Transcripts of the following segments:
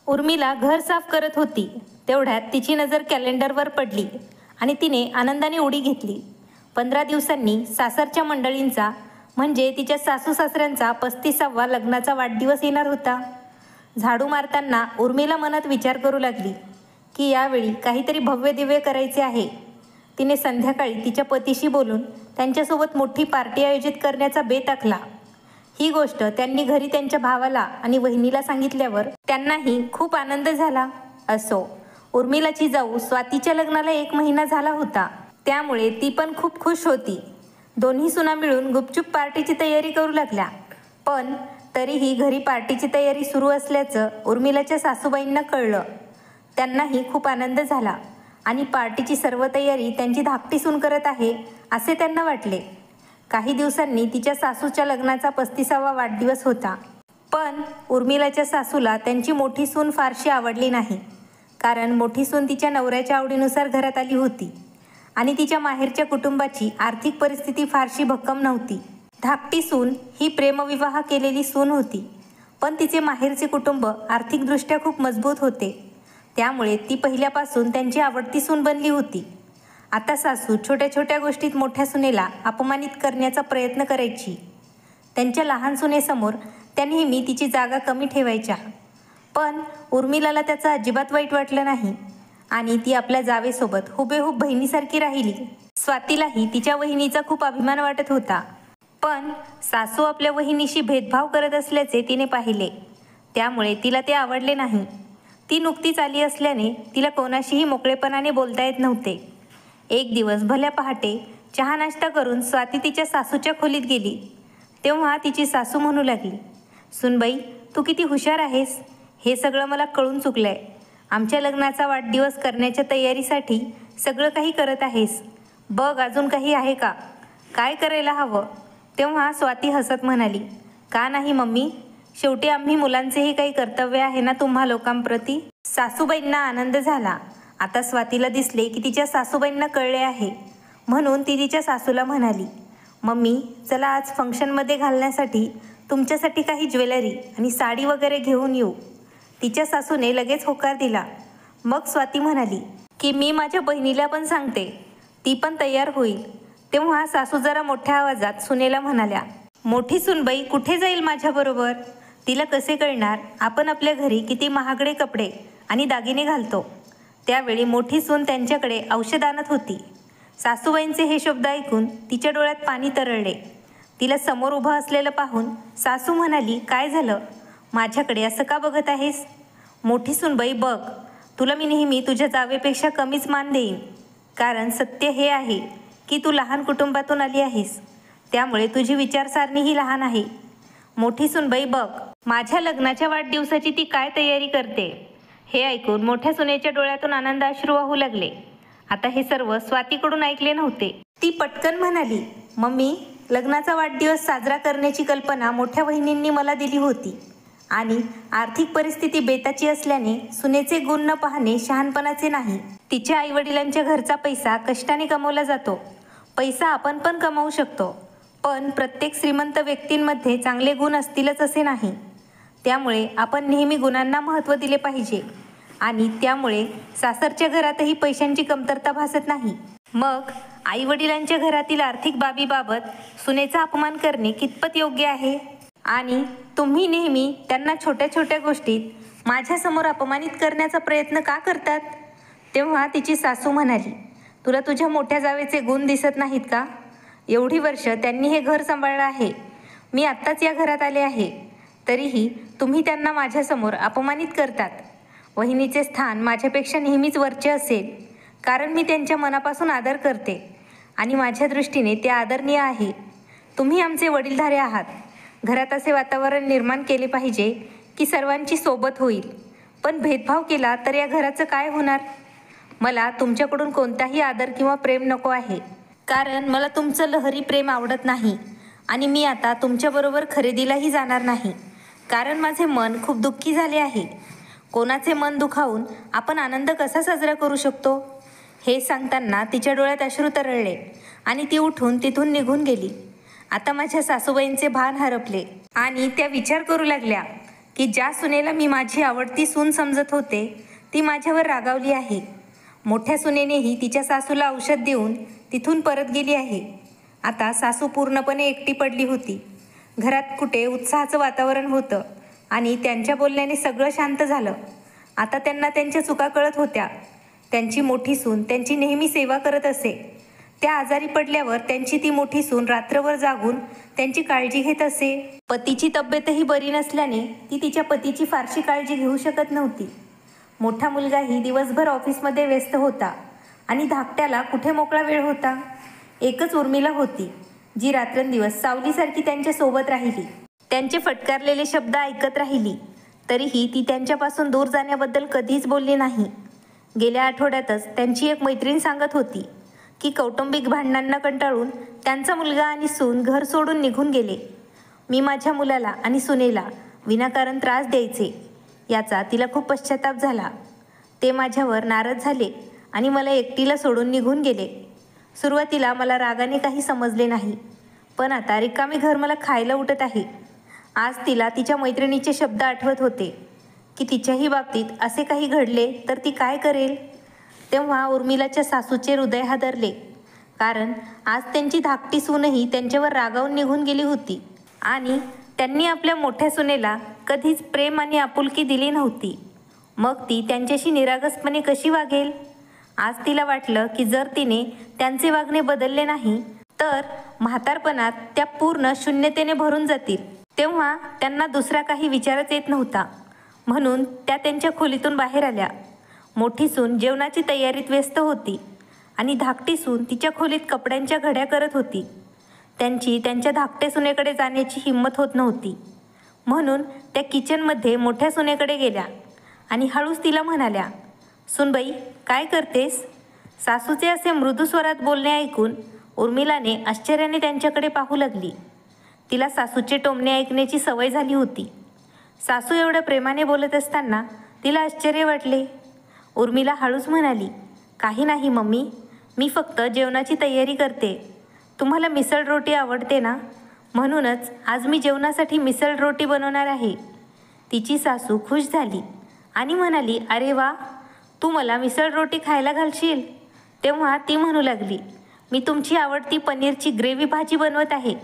उर्मिला घर साफ करत होती. तेवढ्यात तिची नजर कॅलेंडरवर पडली आणि तिने आनंदाने उडी घेतली. 15 दिवसांनी सासरच्या मंडळींचा म्हणजे तिच्या सासू सासऱ्यांचा 35वा लग्नाचा वाढदिवस येणार होता. झाडू मारताना उर्मिला मनात विचार करू लागली की यावेळी काहीतरी भव्य दिव्य करायचे आहे. तिने संध्याकाळी तिच्या पतीशी बोलून त्यांच्यासोबत मोठी पार्टी आयोजित करण्याचा बेत आखला. ही गोष्ट त्यांनी घरी त्यांच्या भावाला आणि वहिनीला सांगितल्यावर त्यांनाही खूप आनंद झाला. असो, उर्मिलाची जाऊ स्वातीच्या लग्नाला 1 महिना झाला होता, त्यामुळे ती पण खूप खुश होती. दोन्ही सुना मिळून गुपचूप पार्टीची तयारी करू लागल्या. पण तरीही घरी पार्टीची तयारी सुरू असल्याचं उर्मिलाच्या सासूबाईंना कळलं. त्यांनाही खूप आनंद झाला आणि पार्टीची सर्व तयारी त्यांची धाकटी सून करत आहे असे त्यांना वाटले. काही दिवसांनी तिच्या सासूच्या लग्नाचा 35वा वाढदिवस होता. पण उर्मिलाच्या सासूला त्यांची मोठी सून फारशी आवडली नाही. कारण मोठी सून तिच्या नवऱ्याच्या आवडीनुसार घरात आली होती आणि तिच्या माहेरच्या कुटुंबाची आर्थिक परिस्थिती फारशी भक्कम नव्हती. धाकटी सून ही प्रेमविवाह केलेली सून होती, पण तिचे माहेरचे कुटुंब आर्थिकदृष्ट्या खूप मजबूत होते. त्यामुळे ती पहिल्यापासून त्यांची आवडती सून बनली होती. आता सासू छोट्या छोट्या गोष्टीत मोठ्या सुनेला अपमानित करण्याचा प्रयत्न करायची. त्यांच्या लहान सुनेसमोर त्या नेहमी तिची जागा कमी ठेवायच्या. पण उर्मिलाला त्याचं अजिबात वाईट वाटलं नाही आणि ती आपल्या जावेसोबत हुबेहूब बहिणीसारखी राहिली. स्वातीलाही तिच्या वहिनीचा खूप अभिमान वाटत होता. पण सासू आपल्या वहिनीशी भेदभाव करत असल्याचे तिने पाहिले, त्यामुळे तिला ते आवडले नाही. ती नुकतीच आली असल्याने तिला कोणाशीही मोकळेपणाने बोलता येत नव्हते. एक दिवस भल्या पहाटे चहा नाश्ता करून स्वाती तिच्या सासूच्या खोलीत गेली. तेव्हा तिची सासू म्हणू लागली, "सुनबाई, तू किती हुशार आहेस. हे सगळं मला कळून चुकलंय. आमच्या लग्नाचा वाढदिवस करण्याच्या तयारीसाठी सगळं काही करत आहेस. बघ अजून काही आहे का? काय करायला हवं?" तेव्हा स्वाती हसत म्हणाली, "का नाही मम्मी, शेवटी आम्ही मुलांचेही काही कर्तव्य आहे ना तुम्हा लोकांप्रती." सासूबाईंना आनंद झाला. आता स्वातीला दिसले की तिच्या सासूबाईंना कळले आहे. म्हणून ती तिच्या सासूला म्हणाली, "मम्मी, चला आज फंक्शनमध्ये घालण्यासाठी तुमच्यासाठी काही ज्वेलरी आणि साडी वगैरे घेऊन येऊ." तिच्या सासूने लगेच होकार दिला. मग स्वाती म्हणाली की मी माझ्या बहिणीला पण सांगते, ती पण तयार होईल. तेव्हा सासू जरा मोठ्या आवाजात सुनेला म्हणाल्या, "मोठी सुनबाई कुठे जाईल माझ्याबरोबर? तिला कसे कळणार आपण आपल्या घरी किती महागडे कपडे आणि दागिने घालतो." त्यावेळी मोठी सून त्यांच्याकडे औषध आणत होती. सासूबाईंचे हे शब्द ऐकून तिच्या डोळ्यात पाणी तरळले. तिला समोर उभं असलेलं पाहून सासू म्हणाली, "काय झालं? माझ्याकडे असं का बघत आहेस?" "मोठी सूनबाई बघ, तुला मी नेहमी तुझ्या जावेपेक्षा कमीच मान देईन. कारण सत्य हे आहे की तू लहान कुटुंबातून आली आहेस, त्यामुळे तुझी विचारसरणीही लहान आहे. मोठी सूनबाई बघ, माझ्या लग्नाच्या वाढदिवसाची ती काय तयारी करते." हे ऐकून मोठ्या सुनेच्या डोळ्यातून आनंद अश्रू वाहू लागले. आता हे सर्व स्वातीकडून ऐकले नव्हते. ती पटकन म्हणाली, "मम्मी, लग्नाचा वाढदिवस साजरा करण्याची कल्पना मोठ्या वहिनींनी मला दिली होती आणि आर्थिक परिस्थिती बेताची असल्याने सुनेचे गुण न पाहणे शहाणपणाचे नाही. तिच्या आईवडिलांच्या घरचा पैसा कष्टाने कमवला जातो. पैसा आपण पण कमावू शकतो, पण प्रत्येक श्रीमंत व्यक्तींमध्ये चांगले गुण असतीलच असे नाही. त्यामुळे आपण नेहमी गुणांना महत्त्व दिले पाहिजे आणि त्यामुळे सासरच्या घरातही पैशांची कमतरता भासत नाही. मग आईवडिलांच्या घरातील आर्थिक बाबीबाबत सुनेचा अपमान करणे कितपत योग्य आहे? आणि तुम्ही नेहमी त्यांना छोट्या छोट्या गोष्टीत माझ्यासमोर अपमानित करण्याचा प्रयत्न का करतात?" तेव्हा तिची सासू म्हणाली, "तुला तुझ्या मोठ्या जावेचे गुण दिसत नाहीत का? एवढी वर्ष त्यांनी हे घर सांभाळलं आहे. मी आत्ताच या घरात आले आहे, तरीही तुम्ही त्यांना माझ्यासमोर अपमानित करतात. वहिनीचे स्थान माझ्यापेक्षा नेहमीच वरचे असेल, कारण मी त्यांच्या मनापासून आदर करते आणि माझ्या दृष्टीने ते आदरणीय आहे. तुम्ही आमचे वडीलधारे आहात. घरात असे वातावरण निर्माण केले पाहिजे की सर्वांची सोबत होईल. पण भेदभाव केला तर या घराचं काय होणार? मला तुमच्याकडून कोणताही आदर किंवा प्रेम नको आहे, कारण मला तुमचं लहरी प्रेम आवडत नाही आणि मी आता तुमच्याबरोबर खरेदीलाही जाणार नाही, कारण माझे मन खूप दुःखी झाले आहे. कोणाचे मन दुखावून आपण आनंद कसा साजरा करू शकतो?" हे सांगताना तिच्या डोळ्यात अश्रू तरळले आणि ती उठून तिथून निघून गेली. आता माझ्या सासूबाईंचे भान हरपले आणि त्या विचार करू लागल्या, की ज्या सुनेला मी माझी आवडती सून समजत होते ती माझ्यावर रागावली आहे. मोठ्या सुनेनेही तिच्या सासूला औषध देऊन तिथून परत गेली आहे. आता सासू पूर्णपणे एकटी पडली होती. घरात कुठे उत्साहाचं वातावरण होतं आणि त्यांच्या बोलण्याने सगळं शांत झालं. आता त्यांना त्यांच्या चुका कळत होत्या. त्यांची मोठी सून त्यांची नेहमी सेवा करत असे. त्या आजारी पडल्यावर त्यांची ती मोठी सून रात्रभर जागून त्यांची काळजी घेत असे. पतीची तब्येतही बरी नसल्याने ती तिच्या पतीची फारशी काळजी घेऊ शकत नव्हती. मोठा मुलगाही दिवसभर ऑफिसमध्ये व्यस्त होता आणि धाकट्याला कुठे मोकळा वेळ होता. एकच उर्मिला होती जी रात्रंदिवस सावलीसारखी त्यांच्या सोबत राहिली. त्यांचे फटकारलेले शब्द ऐकत राहिली तरीही ती त्यांच्यापासून दूर जाण्याबद्दल कधीच बोलली नाही. गेल्या आठवड्यातच त्यांची एक मैत्रीण सांगत होती की कौटुंबिक भांडणांना कंटाळून त्यांचा मुलगा आणि सून घर सोडून निघून गेले. मी माझ्या मुलाला आणि सुनेला विनाकारण त्रास द्यायचे याचा तिला खूप पश्चाताप झाला. ते माझ्यावर नाराज झाले आणि मला एकटीला सोडून निघून गेले. सुरुवातीला मला रागाने काही समजले नाही, पण आता रिकामे घर मला खायला उठत आहे. आज तिला तिच्या मैत्रिणीचे शब्द आठवत होते की तिच्याही बाबतीत असे काही घडले तर ती काय करेल. तेव्हा उर्मिलाच्या सासूचे हृदय हादरले, कारण आज त्यांची धाकटी सूनही त्यांच्यावर रागावून निघून गेली होती आणि त्यांनी आपल्या मोठ्या सुनेला कधीच प्रेम आणि आपुलकी दिली नव्हती. मग ती त्यांच्याशी निरागसपणे कशी वागेल. आज तिला वाटलं की जर तिने त्यांचे वागणे बदलले नाही तर म्हातारपणात त्या पूर्ण शून्यतेने भरून जातील. तेव्हा त्यांना दुसरा काही विचारच येत नव्हता. म्हणून त्या त्यांच्या खोलीतून बाहेर आल्या. मोठी सून जेवणाची तयारीत व्यस्त होती आणि धाकटी सून तिच्या खोलीत कपड्यांच्या घड्या करत होती. त्यांची त्यांच्या धाकट्या सुनेकडे जाण्याची हिंमत होत नव्हती. म्हणून त्या किचनमध्ये मोठ्या सुनेकडे गेल्या आणि हळूच तिला म्हणाल्या, "सुनबाई, काय करतेस?" सासूचे असे मृदू स्वरात बोलणे ऐकून उर्मिलाने आश्चर्याने त्यांच्याकडे पाहू लागली. तिला सासूचे टोमणे ऐकण्याची सवय झाली होती. सासू एवढ्या प्रेमाने बोलत असताना तिला आश्चर्य वाटले. उर्मिला हळूच म्हणाली, "काही नाही मम्मी, मी फक्त जेवणाची तयारी करते. तुम्हाला मिसळ रोटी आवडते ना, म्हणूनच आज मी जेवणासाठी मिसळ रोटी बनवणार आहे." तिची सासू खुश झाली आणि म्हणाली, "अरे वा, तू मला मिसळ रोटी खायला घालशील?" तेव्हा ती म्हणू लागली, "मी तुमची आवडती पनीरची ग्रेव्ही भाजी बनवत आहे."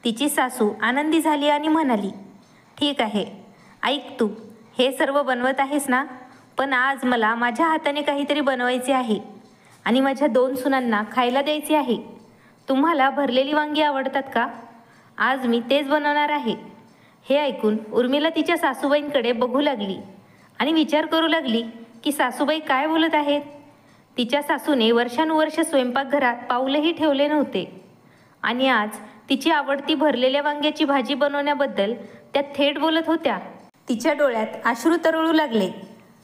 तिची सासू आनंदी झाली आणि म्हणाली, "ठीक आहे, ऐक, तू हे सर्व बनवत आहेस ना, पण आज मला माझ्या हाताने काहीतरी बनवायचे आहे आणि माझ्या 2 सुनांना खायला द्यायचे आहे. तुम्हाला भरलेली वांगी आवडतात का? आज मी तेच बनवणार आहे." हे ऐकून उर्मिला तिच्या सासूबाईंकडे बघू लागली आणि विचार करू लागली की सासूबाई काय बोलत आहेत. तिच्या सासूने वर्षानुवर्ष स्वयंपाकघरात पाऊलही ठेवले नव्हते आणि आज तिची आवडती भरलेल्या वांग्याची भाजी बनवण्याबद्दल त्या थेट बोलत होत्या. तिच्या डोळ्यात अश्रू तरळू लागले,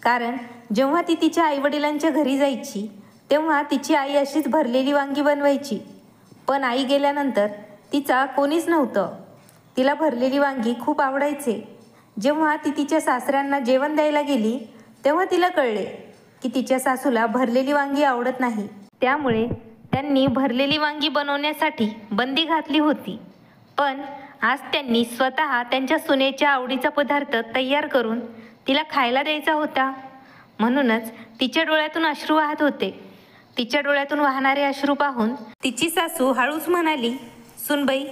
कारण जेव्हा ती तिच्या आईवडिलांच्या घरी जायची तेव्हा तिची आई अशीच भरलेली वांगी बनवायची. पण आई गेल्यानंतर तिचा कोणीच नव्हतं. तिला भरलेली वांगी खूप आवडायचे. जेव्हा ती तिच्या सासऱ्यांना जेवण द्यायला गेली तेव्हा तिला कळले की तिच्या सासूला भरलेली वांगी आवडत नाही. त्यामुळे त्यांनी भरलेली वांगी बनवण्यासाठी बंदी घातली होती. पण आज त्यांनी स्वतः त्यांच्या सुनेच्या आवडीचा पदार्थ तयार करून तिला खायला द्यायचा होता. म्हणूनच तिच्या डोळ्यातून अश्रू वाहत होते. तिच्या डोळ्यातून वाहणारे अश्रू पाहून तिची सासू हळूच म्हणाली, "सुनबाई,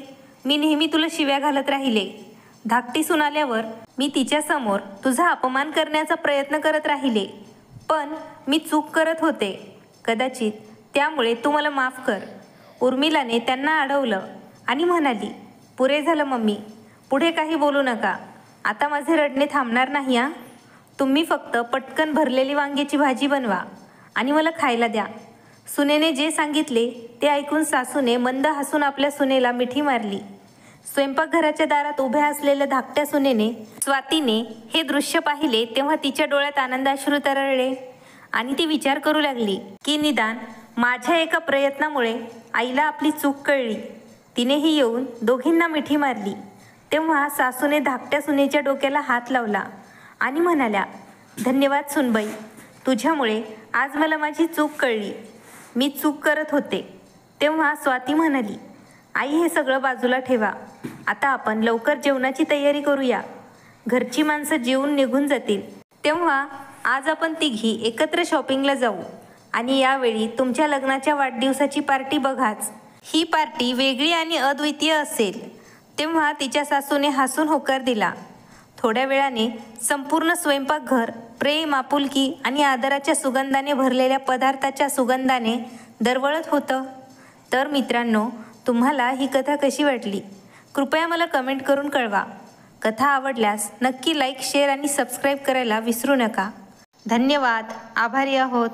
मी नेहमी तुला शिव्या घालत राहिले. धाकटी सून आल्यावर मी तिच्यासमोर तुझा अपमान करण्याचा प्रयत्न करत राहिले. पण मी चूक करत होते. कदाचित त्यामुळे तू मला माफ कर." उर्मिलाने त्यांना अडवलं आणि म्हणाली, "पुरे झालं मम्मी, पुढे काही बोलू नका. आता माझे रडणे थांबणार नाही हां. तुम्ही फक्त पटकन भरलेली वांग्याची भाजी बनवा आणि मला खायला द्या." सुनेने जे सांगितले ते ऐकून सासूने मंद हसून आपल्या सुनेला मिठी मारली. स्वयंपाकघराच्या दारात उभ्या असलेल्या धाकट्या सुनेने स्वातीने हे दृश्य पाहिले तेव्हा तिच्या डोळ्यात आनंदाश्रू तरळले आणि ती विचार करू लागली की निदान माझ्या एका प्रयत्नामुळे आईला आपली चूक कळली. तिनेही येऊन दोघींना मिठी मारली. तेव्हा सासूने धाकट्या सुनेच्या डोक्याला हात लावला आणि म्हणाल्या, "धन्यवाद सुनबाई, तुझ्यामुळे आज मला माझी चूक कळली. मी चूक करत होते." तेव्हा स्वाती म्हणाली, "आई, हे सगळं बाजूला ठेवा. आता आपण लवकर जेवणाची तयारी करूया." घरची माणसं जेवून निघून जातील तेव्हा आज आपण तिघी एकत्र शॉपिंगला जाऊ आणि यावेळी तुमच्या लग्नाच्या वाढदिवसाची पार्टी बघाच. ही पार्टी वेगळी आणि अद्वितीय असेल. तेव्हा तिच्या सासूने हसून होकार दिला. थोड्या वेळाने संपूर्ण स्वयंपाकघर प्रेम, आपुलकी आणि आदराच्या सुगंधाने भरलेल्या पदार्थाच्या सुगंधाने दरवळत होतं. तर मित्रांनो, तुम्हाला ही कथा कशी वाटली? कृपया मला कमेंट करून कळवा. कथा आवडल्यास नक्की लाईक, शेअर आणि सबस्क्राईब करायला विसरू नका. धन्यवाद. आभारी आहोत.